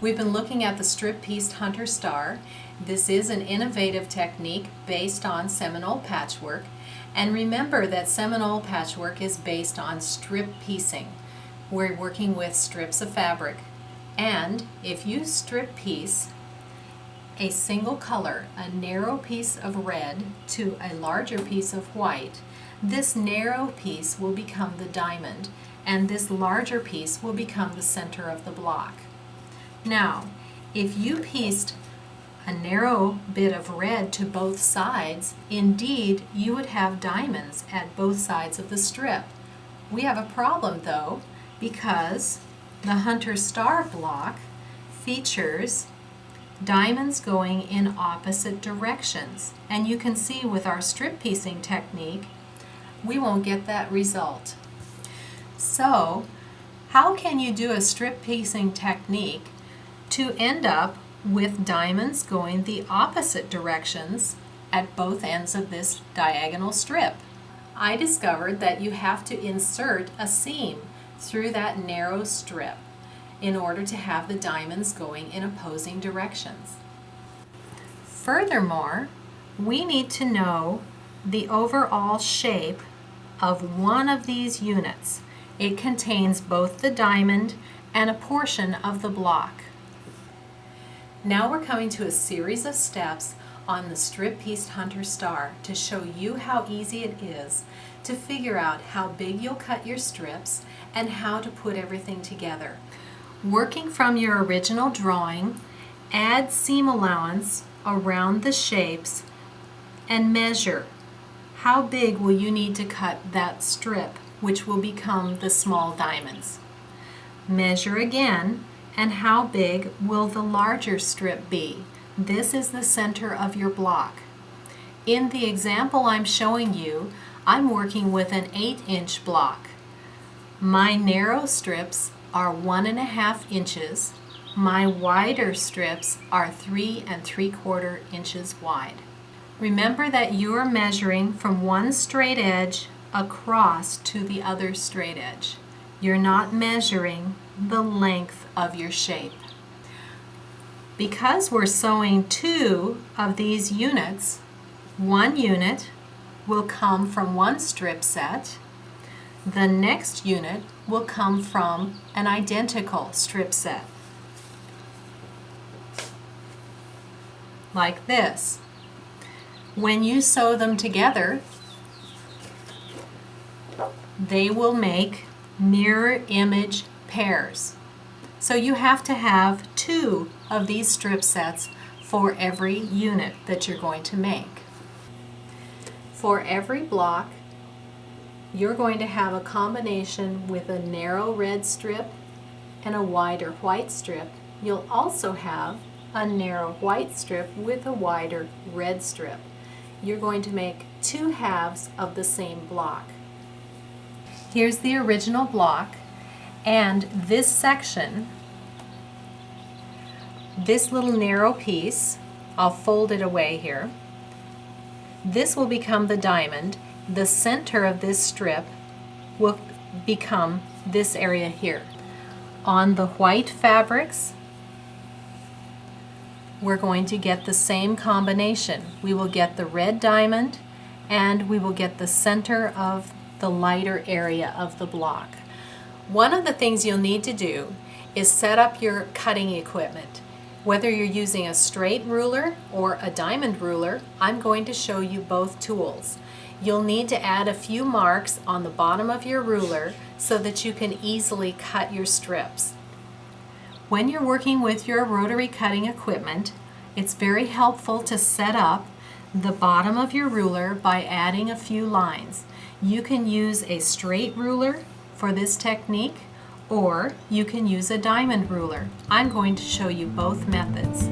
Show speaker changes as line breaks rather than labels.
We've been looking at the strip-pieced hunter star. This is an innovative technique based on Seminole patchwork. And remember that Seminole patchwork is based on strip piecing. We're working with strips of fabric. And if you strip piece a single color, a narrow piece of red to a larger piece of white, this narrow piece will become the diamond, and this larger piece will become the center of the block. Now, if you pieced a narrow bit of red to both sides, indeed you would have diamonds at both sides of the strip. We have a problem though, because the hunter star block features diamonds going in opposite directions. And you can see with our strip piecing technique, we won't get that result. So, how can you do a strip piecing technique to end up with diamonds going the opposite directions at both ends of this diagonal strip? I discovered that you have to insert a seam through that narrow strip in order to have the diamonds going in opposing directions. Furthermore, we need to know the overall shape of one of these units. It contains both the diamond and a portion of the block. Now we're coming to a series of steps on the strip-pieced hunter star to show you how easy it is to figure out how big you'll cut your strips and how to put everything together. Working from your original drawing, add seam allowance around the shapes and measure how big will you need to cut that strip, which will become the small diamonds. Measure again, and how big will the larger strip be? This is the center of your block. In the example I'm showing you, I'm working with an 8-inch block. My narrow strips are 1.5 inches. My wider strips are 3 3/4 inches wide. Remember that you're measuring from one straight edge across to the other straight edge. You're not measuring the length of your shape. Because we're sewing 2 of these units, one unit will come from one strip set. The next unit will come from an identical strip set. Like this. When you sew them together, they will make mirror image pairs. So you have to have 2 of these strip sets for every unit that you're going to make. For every block, you're going to have a combination with a narrow red strip and a wider white strip. You'll also have a narrow white strip with a wider red strip. You're going to make 2 halves of the same block. Here's the original block, and this section, this little narrow piece, I'll fold it away here. This will become the diamond. The center of this strip will become this area here. On the white fabrics, we're going to get the same combination. We will get the red diamond, and we will get the center of the lighter area of the block. One of the things you'll need to do is set up your cutting equipment. Whether you're using a straight ruler or a diamond ruler, I'm going to show you both tools. You'll need to add a few marks on the bottom of your ruler so that you can easily cut your strips. When you're working with your rotary cutting equipment, it's very helpful to set up the bottom of your ruler by adding a few lines. You can use a straight ruler for this technique, or you can use a diamond ruler. I'm going to show you both methods.